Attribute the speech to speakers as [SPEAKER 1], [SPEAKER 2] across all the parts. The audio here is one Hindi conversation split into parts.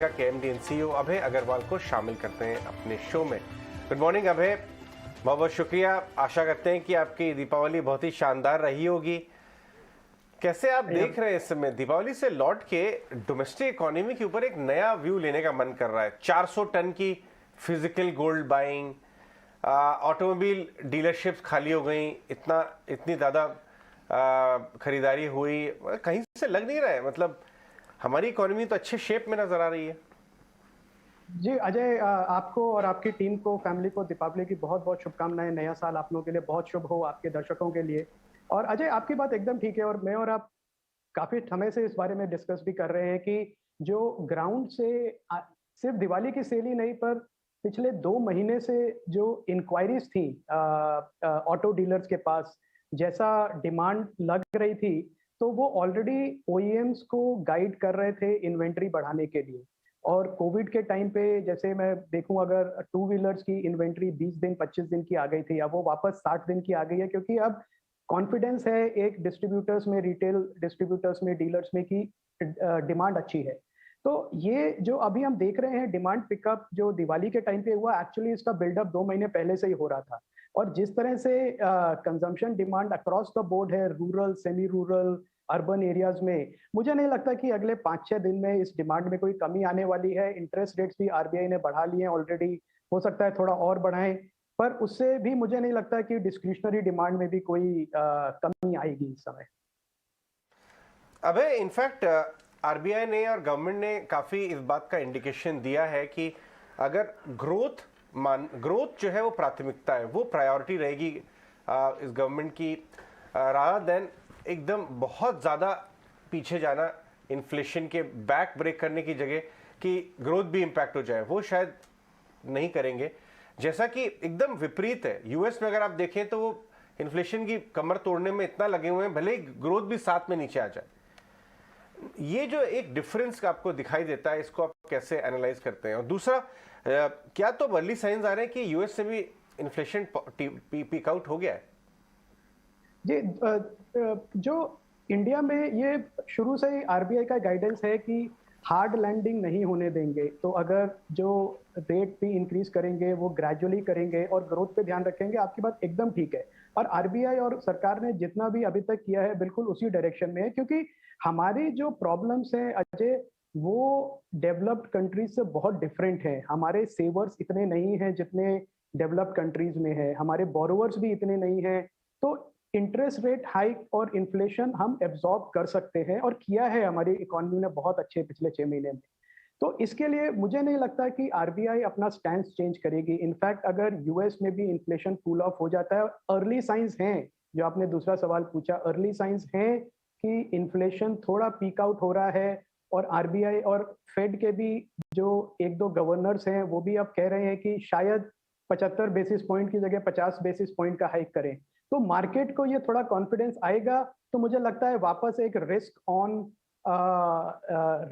[SPEAKER 1] का केएमडी सीईओ अभय अग्रवाल को शामिल करते हैं अपने शो में। गुड मॉर्निंग अभय, बहुत बहुत शुक्रिया। आशा करते हैं कि आपकी दीपावली बहुत ही शानदार रही होगी। कैसे आप देख रहे हैं इस समय दीपावली से लौट के डोमेस्टिक इकोनॉमी के ऊपर एक नया व्यू लेने का मन कर रहा है। 400 टन की physical gold buying, automobile dealerships खाली हो गई, इतनी ज़्यादा खरीदारी हुई, कहीं से लग नहीं रहा है। मतलब हमारी इकोनॉमी तो अच्छे शेप में नजर आ रही है।
[SPEAKER 2] जी अजय, आपको और आपकी टीम को, फैमिली को दीपावली की बहुत बहुत शुभकामनाएं। नया साल आप लोगों के लिए बहुत शुभ हो, आपके दर्शकों के लिए। और अजय, आपकी बात एकदम ठीक है और मैं और आप काफी समय से इस बारे में डिस्कस भी कर रहे हैं कि जो ग्राउंड से सिर्फ दिवाली की सेल ही नहीं पर पिछले 2 महीने से जो इंक्वायरीज थी ऑटो डीलर्स के पास, जैसा डिमांड लग रही थी, तो वो ऑलरेडी ओईएम्स को गाइड कर रहे थे इन्वेंट्री बढ़ाने के लिए। और कोविड के टाइम पे जैसे मैं देखूं, अगर टू व्हीलर्स की इन्वेंट्री 20 दिन 25 दिन की आ गई थी, अब वो वापस 60 दिन की आ गई है, क्योंकि अब कॉन्फिडेंस है एक डिस्ट्रीब्यूटर्स में, रिटेल डिस्ट्रीब्यूटर्स में, डीलर्स में कि डिमांड अच्छी है। तो ये जो अभी हम देख रहे हैं डिमांड पिकअप जो दिवाली के टाइम पे हुआ, एक्चुअली इसका बिल्डअप 2 महीने पहले से ही हो रहा था। और जिस तरह से consumption demand across the board है, rural, semi rural, urban areas में, मुझे नहीं लगता कि अगले 5-6 दिन में इस डिमांड में कोई कमी आने वाली है। इंटरेस्ट रेट्स भी आरबीआई ने बढ़ा लिए हैं ऑलरेडी, हो सकता है थोड़ा और बढ़ाएं, पर उससे भी मुझे नहीं लगता कि डिस्क्रिशनरी डिमांड में भी कोई कमी आएगी इस समय।
[SPEAKER 1] अबे इनफैक्ट आरबीआई ने और गवर्नमेंट ने काफ़ी इस बात का इंडिकेशन दिया है कि अगर ग्रोथ जो है वो प्राथमिकता है, वो प्रायोरिटी रहेगी इस गवर्नमेंट की, रादर देन एकदम बहुत ज़्यादा पीछे जाना, इन्फ्लेशन के बैक ब्रेक करने की जगह कि ग्रोथ भी इम्पैक्ट हो जाए, वो शायद नहीं करेंगे। जैसा कि एकदम विपरीत है यूएस में, अगर आप देखें तो वो इन्फ्लेशन की कमर तोड़ने में इतना लगे हुए हैं, भले ही ग्रोथ भी साथ में नीचे आ जाए। ये जो एक डिफरेंस आपको दिखाई देता है, इसको आप कैसे एनालाइज करते हैं? और दूसरा, क्या तो अर्ली साइंस आ रहे हैं कि यूएस से भी इन्फ्लेशन पीक आउट हो गया है?
[SPEAKER 2] जी, जो इंडिया में ये शुरू से ही आरबीआई का गाइडेंस है कि हार्ड लैंडिंग नहीं होने देंगे। तो अगर जो रेट भी इंक्रीज करेंगे वो ग्रेजुअली करेंगे और ग्रोथ पे ध्यान रखेंगे। आपकी बात एकदम ठीक है। और आरबीआई और सरकार ने जितना भी अभी तक किया है बिल्कुल उसी डायरेक्शन में है, क्योंकि हमारी जो प्रॉब्लम्स हैं अजय, वो डेवलप्ड कंट्रीज से बहुत डिफरेंट है। हमारे सेवर्स इतने नहीं हैं जितने डेवलप्ड कंट्रीज में है, हमारे बोरोवर्स भी इतने नहीं हैं। तो इंटरेस्ट रेट हाइक और इन्फ्लेशन हम एब्जॉर्ब कर सकते हैं, और किया है हमारी इकोनॉमी ने बहुत अच्छे पिछले 6 महीने में। तो इसके लिए मुझे नहीं लगता कि आरबीआई अपना स्टैंड चेंज करेगी। इनफैक्ट अगर यूएस में भी इन्फ्लेशन कूल ऑफ हो जाता है, अर्ली साइंस हैं, जो आपने दूसरा सवाल पूछा, अर्ली साइंस हैं कि इन्फ्लेशन थोड़ा पीक आउट हो रहा है। और आरबीआई और फेड के भी जो एक दो गवर्नर्स हैं वो भी अब कह रहे हैं कि शायद 75 बेसिस पॉइंट की जगह 50 बेसिस पॉइंट का हाइक करें। तो मार्केट को ये थोड़ा कॉन्फिडेंस आएगा, तो मुझे लगता है वापस एक रिस्क ऑन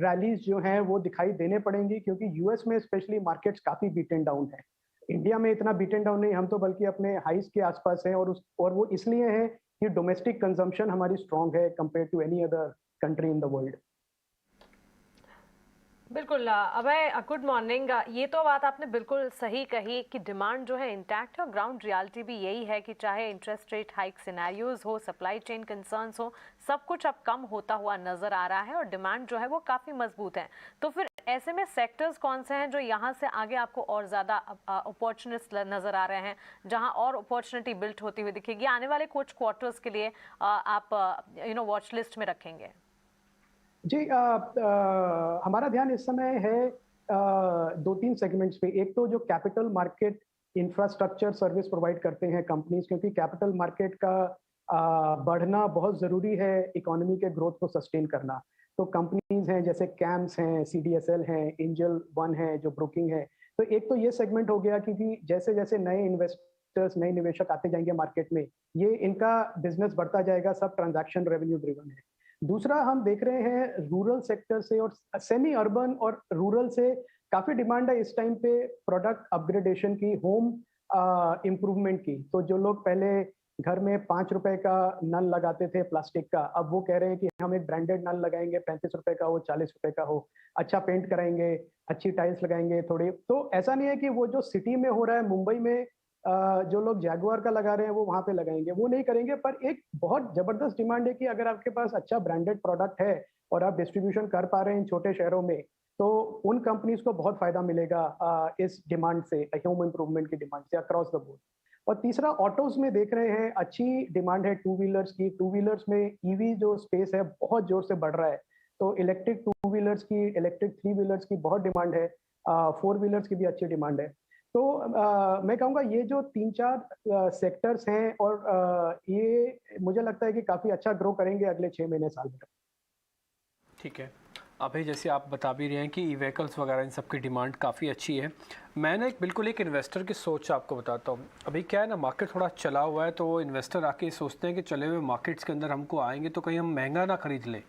[SPEAKER 2] रैलीज जो हैं वो दिखाई देने पड़ेंगी, क्योंकि यूएस में स्पेशली मार्केट्स काफी बीटन डाउन है। इंडिया में इतना बीटन डाउन नहीं, हम तो बल्कि अपने हाइस के आसपास हैं। और वो इसलिए है कि डोमेस्टिक कंजम्पशन हमारी स्ट्रांग है compare to any other country in the world.
[SPEAKER 3] बिल्कुल अभय, गुड मॉर्निंग। ये तो बात आपने बिल्कुल सही कही कि डिमांड जो है इंटैक्ट है, और ग्राउंड रियलिटी भी यही है कि चाहे इंटरेस्ट रेट हाइक सिनेरियोज हो, सप्लाई चेन कंसर्न्स हो, सब कुछ अब कम होता हुआ नजर आ रहा है और डिमांड जो है वो काफ़ी मजबूत है। तो फिर ऐसे में सेक्टर्स कौन से हैं जो यहाँ से आगे आपको और ज़्यादा अपॉर्चुनिस्ट नज़र आ रहे हैं, जहाँ और अपॉर्चुनिटी बिल्ट होती हुई दिखेगी आने वाले कुछ क्वार्टर्स के लिए, आप वॉच लिस्ट में रखेंगे?
[SPEAKER 2] जी, हमारा ध्यान इस समय है 2-3 सेगमेंट्स पे। एक तो जो capital market infrastructure service provide करते हैं कंपनीज, क्योंकि कैपिटल मार्केट का बढ़ना बहुत ज़रूरी है इकोनॉमी के ग्रोथ को सस्टेन करना। तो कंपनीज हैं जैसे कैम्स हैं, सीडीएसएल हैं, एंजल वन है जो ब्रोकिंग है। तो एक तो ये सेगमेंट हो गया, क्योंकि जैसे जैसे नए इन्वेस्टर्स, नए निवेशक आते जाएंगे मार्केट में, ये इनका बिजनेस बढ़ता जाएगा, सब ट्रांजैक्शन रेवेन्यू ड्रिवन है। दूसरा, हम देख रहे हैं रूरल सेक्टर से और सेमी अर्बन और रूरल से काफी डिमांड है इस टाइम पे प्रोडक्ट अपग्रेडेशन की, होम इम्प्रूवमेंट की। तो जो लोग पहले घर में 5 रुपए का नल लगाते थे प्लास्टिक का, अब वो कह रहे हैं कि हम एक ब्रांडेड नल लगाएंगे, 35 रुपए का हो, 40 रुपए का हो, अच्छा पेंट कराएंगे, अच्छी टाइल्स लगाएंगे थोड़ी। तो ऐसा नहीं है कि वो जो सिटी में हो रहा है, मुंबई में जो लोग जैगुआर का लगा रहे हैं वो वहां पे लगाएंगे, वो नहीं करेंगे। पर एक बहुत जबरदस्त डिमांड है कि अगर आपके पास अच्छा ब्रांडेड प्रोडक्ट है और आप डिस्ट्रीब्यूशन कर पा रहे हैं इन छोटे शहरों में, तो उन कंपनीज को बहुत फायदा मिलेगा इस डिमांड से, होम इम्प्रूवमेंट की डिमांड से अक्रॉस द बोर्ड। और तीसरा, ऑटोज में देख रहे हैं अच्छी डिमांड है टू व्हीलर्स की। टू व्हीलर्स में ईवी जो स्पेस है बहुत जोर से बढ़ रहा है, तो इलेक्ट्रिक टू व्हीलर्स की, इलेक्ट्रिक थ्री व्हीलर्स की बहुत डिमांड है, फोर व्हीलर्स की भी अच्छी डिमांड है। तो मैं कहूँगा ये जो 3-4 सेक्टर्स हैं, और ये मुझे लगता है कि काफ़ी अच्छा ग्रो करेंगे अगले 6 महीने साल में।
[SPEAKER 4] ठीक है, अभी जैसे आप बता भी रहे हैं कि ई व्हीकल्स वगैरह इन सब की डिमांड काफ़ी अच्छी है। मैं ना बिल्कुल एक इन्वेस्टर की सोच आपको बताता हूँ। अभी क्या है ना, मार्केट थोड़ा चला हुआ है, तो वो इन्वेस्टर आके सोचते हैं कि चले हुए मार्केट्स के अंदर हमको आएंगे तो कहीं हम महंगा ना खरीद लें।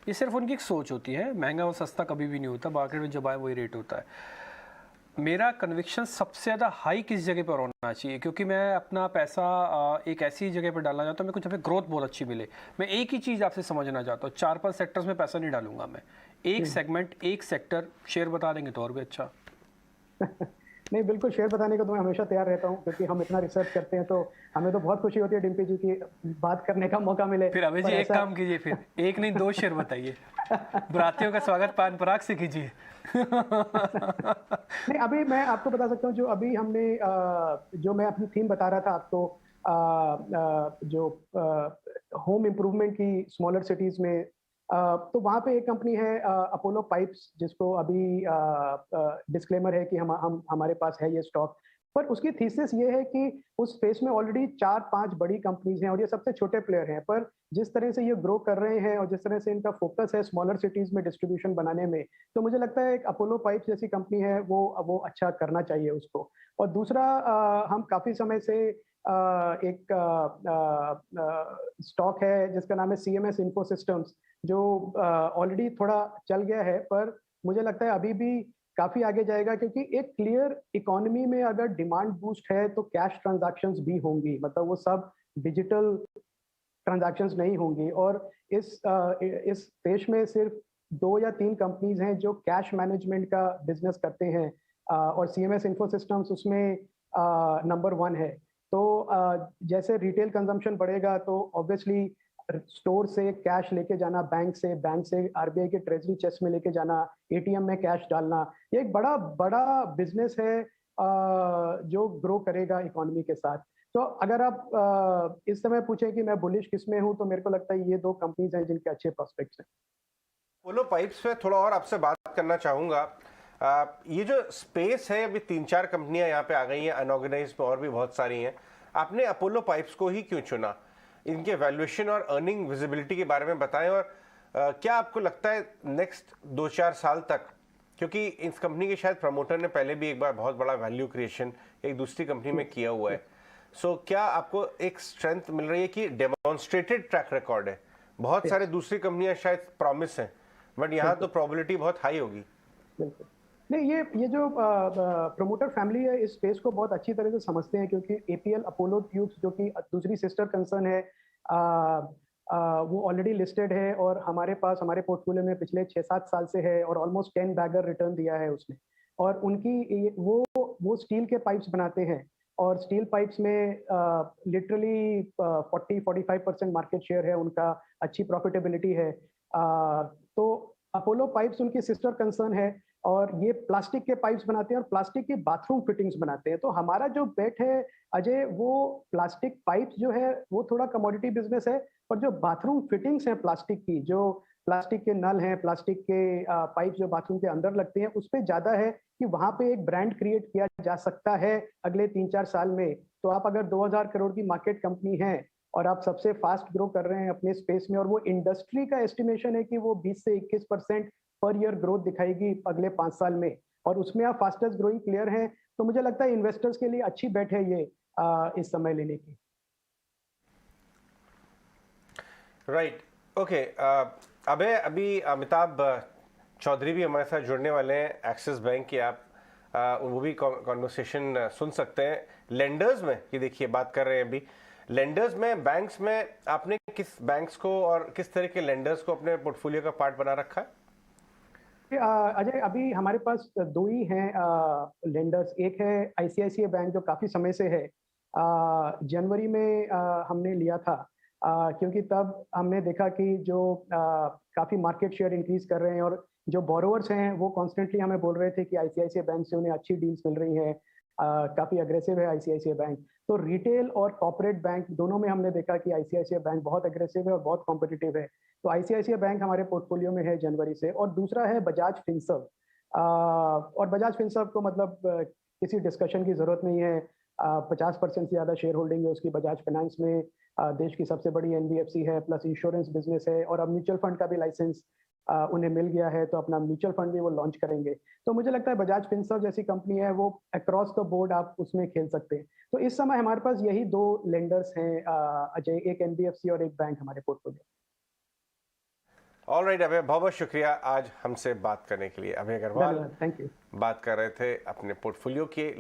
[SPEAKER 4] ये सिर्फ उनकी एक सोच होती है, महंगा और सस्ता कभी भी नहीं होता, मार्केट में जब आए वही रेट होता है। मेरा कन्विक्शन सबसे ज़्यादा हाई किस जगह पर होना चाहिए, क्योंकि मैं अपना पैसा एक ऐसी जगह पर डालना चाहता हूँ मेरे को जहाँ पे ग्रोथ बहुत अच्छी मिले। मैं एक ही चीज़ आपसे समझना चाहता हूँ, 4-5 सेक्टर्स में पैसा नहीं डालूंगा मैं, एक सेगमेंट, एक सेक्टर शेयर बता देंगे तो और भी अच्छा।
[SPEAKER 2] नहीं, बिल्कुल शेयर बताने को तो मैं हमेशा तैयार रहता हूँ, क्योंकि हम इतना रिसर्च करते हैं, तो हमें तो बहुत खुशी होती है डिम्पी जी की बात करने का मौका मिले।
[SPEAKER 4] फिर अभय जी एक काम कीजिए, फिर एक नहीं 2 शेयर बताइए, बरातियों का स्वागत पान पराग से कीजिए।
[SPEAKER 2] नहीं, अभी मैं आपको बता सकता हूँ, जो अभी हमने जो मैं अपनी थीम बता रहा था आपको, जो होम इम्प्रूवमेंट की स्मॉलर सिटीज में, तो वहाँ पे एक कंपनी है अपोलो पाइप्स, जिसको अभी डिस्क्लेमर है कि हम हमारे पास है ये स्टॉक। पर उसकी थीसिस ये है कि उस स्पेस में ऑलरेडी 4-5 बड़ी कंपनीज हैं और ये सबसे छोटे प्लेयर हैं, पर जिस तरह से ये ग्रो कर रहे हैं और जिस तरह से इनका फोकस है स्मॉलर सिटीज में डिस्ट्रीब्यूशन बनाने में, तो मुझे लगता है एक अपोलो पाइप्स जैसी कंपनी है वो अच्छा करना चाहिए उसको। और दूसरा, हम काफी समय से एक स्टॉक है जिसका नाम है CMS इन्फो सिस्टम्स, जो ऑलरेडी थोड़ा चल गया है, पर मुझे लगता है अभी भी काफी आगे जाएगा, क्योंकि एक क्लियर इकोनॉमी में अगर डिमांड बूस्ट है तो कैश ट्रांजैक्शंस भी होंगी, मतलब वो सब डिजिटल ट्रांजैक्शंस नहीं होंगी। और इस देश में सिर्फ 2 या 3 कंपनीज हैं जो कैश मैनेजमेंट का बिजनेस करते हैं, और CMS इन्फो सिस्टम्स उसमें नंबर 1 है। तो जैसे रिटेल कंजम्पशन बढ़ेगा तो ऑब्वियसली स्टोर से कैश लेके जाना, बैंक से RBI के ट्रेजरी चेस्ट में लेके जाना, ATM में कैश डालना, ये एक बड़ा बड़ा बिजनेस है जो ग्रो करेगा इकोनॉमी के साथ। तो अगर आप इस समय पूछें कि मैं बुलिश किस में हूं, तो मेरे को लगता है ये 2 कंपनीज हैं जिनके अच्छे प्रोस्पेक्ट्स हैं।
[SPEAKER 1] अपोलो पाइप्स पे थोड़ा और आपसे बात करना चाहूंगा। ये जो स्पेस है, अभी 3-4 कंपनियां यहाँ पे आ गई हैं, अनऑर्गेनाइज्ड में और भी बहुत सारी हैं। आपने अपोलो पाइप्स को ही क्यों चुना? इनके वैल्यूएशन और अर्निंग विजिबिलिटी के बारे में बताएं, और क्या आपको लगता है नेक्स्ट 2-4 साल तक, क्योंकि इस कंपनी के शायद प्रमोटर ने पहले भी एक बार बहुत बड़ा वैल्यू क्रिएशन एक दूसरी कंपनी में किया हुआ है, सो क्या आपको एक स्ट्रेंथ मिल रही है कि डेमोन्स्ट्रेटेड ट्रैक रिकॉर्ड है? बहुत सारे दूसरी कंपनियां शायद प्रॉमिस हैं, बट यहाँ तो प्रोबेबिलिटी बहुत हाई होगी।
[SPEAKER 2] बिल्कुल नहीं, ये जो प्रमोटर फैमिली है इस स्पेस को बहुत अच्छी तरह से समझते हैं, क्योंकि APL अपोलो ट्यूब्स जो कि दूसरी सिस्टर कंसर्न है, वो ऑलरेडी लिस्टेड है और हमारे पास हमारे पोर्टफोलियो में पिछले 6-7 साल से है, और ऑलमोस्ट 10 बैगर रिटर्न दिया है उसने। और उनकी वो स्टील के पाइप्स बनाते हैं, और स्टील पाइप्स में लिटरली 40-45% मार्केट शेयर है उनका, अच्छी प्रॉफिटेबिलिटी है। तो अपोलो पाइप्स उनकी सिस्टर कंसर्न है, और ये प्लास्टिक के पाइप्स बनाते हैं और प्लास्टिक की बाथरूम फिटिंग्स बनाते हैं। तो हमारा जो बेट है अजय, वो प्लास्टिक पाइप्स जो है वो थोड़ा कमोडिटी बिजनेस है, और जो बाथरूम फिटिंग्स हैं प्लास्टिक की, जो प्लास्टिक के नल हैं, प्लास्टिक के पाइप जो बाथरूम के अंदर लगते हैं, उस पर ज्यादा है कि वहां पे एक ब्रांड क्रिएट किया जा सकता है अगले 3-4 साल में। तो आप अगर 2000 करोड़ की मार्केट कंपनी है और आप सबसे फास्ट ग्रो कर रहे हैं अपने स्पेस में, और वो इंडस्ट्री का एस्टिमेशन है कि वो 20 से 21% पर ईयर ग्रोथ दिखाएगी अगले 5 साल में, और उसमें आप फास्टेस्ट ग्रोइंग प्लेयर हैं, तो मुझे लगता है इन्वेस्टर्स के लिए अच्छी बेट है ये इस समय लेने की।
[SPEAKER 1] Right, okay. अभी अमिताभ चौधरी भी हमारे साथ जुड़ने वाले हैं, एक्सिस बैंक के। आप वो भी कॉन्वर्सेशन सुन सकते हैं लेंडर्स में, कि देखिए बात कर रहे हैं अभी। लेंडर्स में, बैंक्स में आपने किस बैंक्स को और किस तरह के लेंडर्स को अपने पोर्टफोलियो का पार्ट बना रखा है?
[SPEAKER 2] अजय, अभी हमारे पास दो ही हैं लेंडर्स। एक है आईसीआईसीआई बैंक जो काफ़ी समय से है। जनवरी में हमने लिया था, क्योंकि तब हमने देखा कि जो काफ़ी मार्केट शेयर इंक्रीज कर रहे हैं और जो बोरोवर्स हैं वो कॉन्स्टेंटली हमें बोल रहे थे कि आईसीआईसीआई बैंक से उन्हें अच्छी डील्स मिल रही हैं। काफ़ी अग्रेसिव है आईसीआईसीआई बैंक। तो रिटेल और कॉर्पोरेट बैंक दोनों में हमने देखा कि आईसीआईसीआई बैंक बहुत अग्रेसिव है और बहुत कॉम्पिटिटिव है। तो आईसीआईसीआई बैंक हमारे पोर्टफोलियो में है जनवरी से। और दूसरा है बजाज फिनसर्व। और बजाज फिनसर्व को मतलब किसी डिस्कशन की जरूरत नहीं है। 50% से ज़्यादा शेयर होल्डिंग है उसकी बजाज फाइनेंस में। देश की सबसे बड़ी एनबीएफसी है, प्लस इंश्योरेंस बिजनेस है, और अब म्यूचुअल फंड का भी लाइसेंस उन्हें मिल गया है, तो अपना म्यूचुअल फंड भी वो लॉन्च करेंगे। तो मुझे लगता है बजाज फिनसर्व जैसी कंपनी है, वो अक्रॉस द बोर्ड आप उसमें खेल सकते हैं। तो इस समय हमारे पास यही दो लेंडर्स हैं अजय, एक एनबीएफसी और एक बैंक हमारे पोर्टफोलियो।
[SPEAKER 1] ऑलराइट अभय, बहुत बहुत शुक्रिया आज हमसे बात करने के लिए। अभय अग्रवाल
[SPEAKER 2] थैंक यू।
[SPEAKER 1] बात कर रहे थे अपने पोर्टफोलियो के